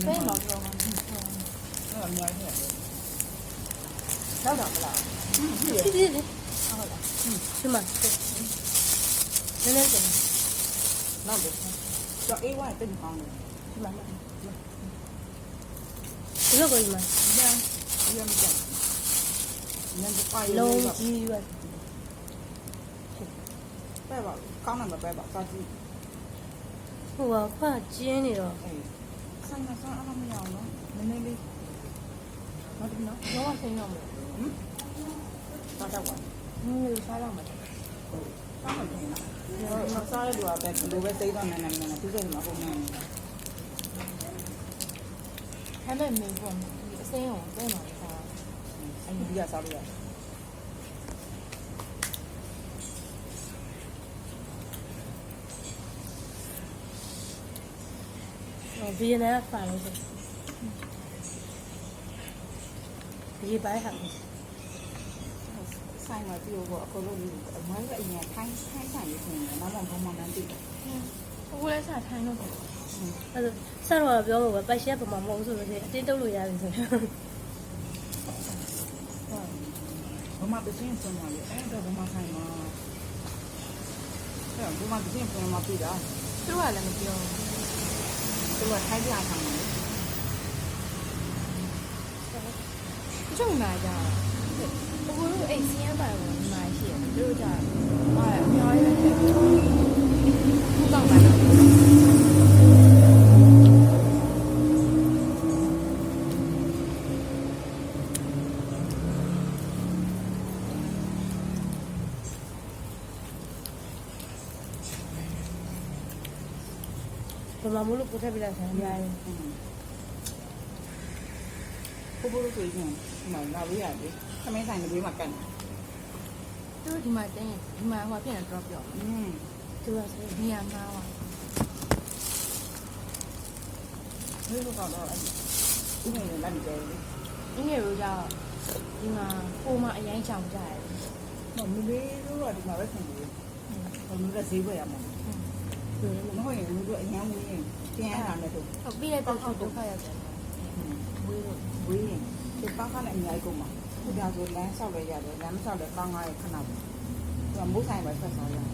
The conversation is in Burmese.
ပဲမှာပြောမှာအဲ့အများကြီးရတယ်လောက်တော့မလားဒီဒီလေးဟုတ်လားရှိမနည်းနည်းတင်နောက်တယ်ကြောက်အေးဝိုင်းတင်ကောင်းတယ် ဒီမှာ ဒီလိုကိုဒီမှာ ညံညံကြညံတပိုင် လုံးကြီးရွက် ပဲပါကောင်းတယ်မပဲပါစာကြည့် ဟိုကဖတ်ကျင်းနေတော့ အေးဆိုင်ကစားအားမရအောင်နော်နည်းနည်းလေးဟုတ်တယ်နော် တော့ဆင်းတော့မယ် စားတော့ပါ ဒီစားတော့မယ် စားမှတယ်နော်စားရတဲ့လူကပဲဘယ်လိုပဲသိတော့နည်းနည်းနည်းသူစိတ်မှာပုံမှန် ဟဲ့မဲ့မင်းပေါ့အစင်းအောင်ပဲမှာစား အဲ့ဒီကစားလို့ရတယ် ဘီယနာဖာလို့ဆိုဒီပိုင်းဟာ ဆိုင်မှာပြောတော့အကုန်လုံးအမှန်ကအရင်ထိုင်းဆိုင်နေဆိုရင်နောက်မှဘုံမှန်တန်းသိတယ် ဟိုလည်းစားထိုင်းတော့တယ် အဲ့ဒါဆက်တော့ပြောလို့ပဲပိုက်ရှက်ပမာမဟုတ်ဆိုလို့ရှိရင်အတင်းတုပ်လို့ရတယ်ဆို ဘမပစင်းဆုံးပါလေအဲ့တော့ဘမဆိုင်မှာအဲ့ဘမပစင်းဆုံးမှာပြတာ သူကလည်းမပြော သူကထိုင်းပြဆောင်တယ် ကျုံလာကြဘိုးတို့အိတ်စင်းရပါဘူးဒီမှာရှိတယ်တို့ကြဟာအများကြီးပဲဘူးကောင်းပါလားပမာမလို့ပို့ထပ်ပြလိုက်ဆန်းအများကြီး ဘိုးတို့ဆိုရင်ဒီမှာလာလို့ရတယ်သမင်းဆိုင်တွေမှာကန်တယ် သူဒီမှာတင်းဒီမှာဟိုဖြစ်နေ drop ပြော သူကဆို ဒီရမှာပါ ဒီလိုကတော့အဲ့ဒီနေလည်းလက်ကြတယ် အငယ်တို့ကြောင့်ဒီမှာပုံမှအရင်ချောင်ကြတယ် မမလေးတို့ကဒီမှာပဲဆင်တယ်ဘုံတို့ကဈေးပွဲရမှာမဟုတ်ရင်တို့အញ្ញမ်းဝင်ရင်ပြန်ရတာနဲ့တို့ ဟုတ်ပြီးတဲ့တော့ဒုက္ခရောက်တယ်ဝေးလို့ ဝေးရင်ဒီပန်းခနဲ့အများကြီးကုန်မှာဒါဆိုလမ်းလျှောက်လဲရတယ်လမ်းမလျှောက်လဲပန်းကားရခဏပဲသူကမိုးဆိုင်ပဲဆက်ဆောင်ရတယ်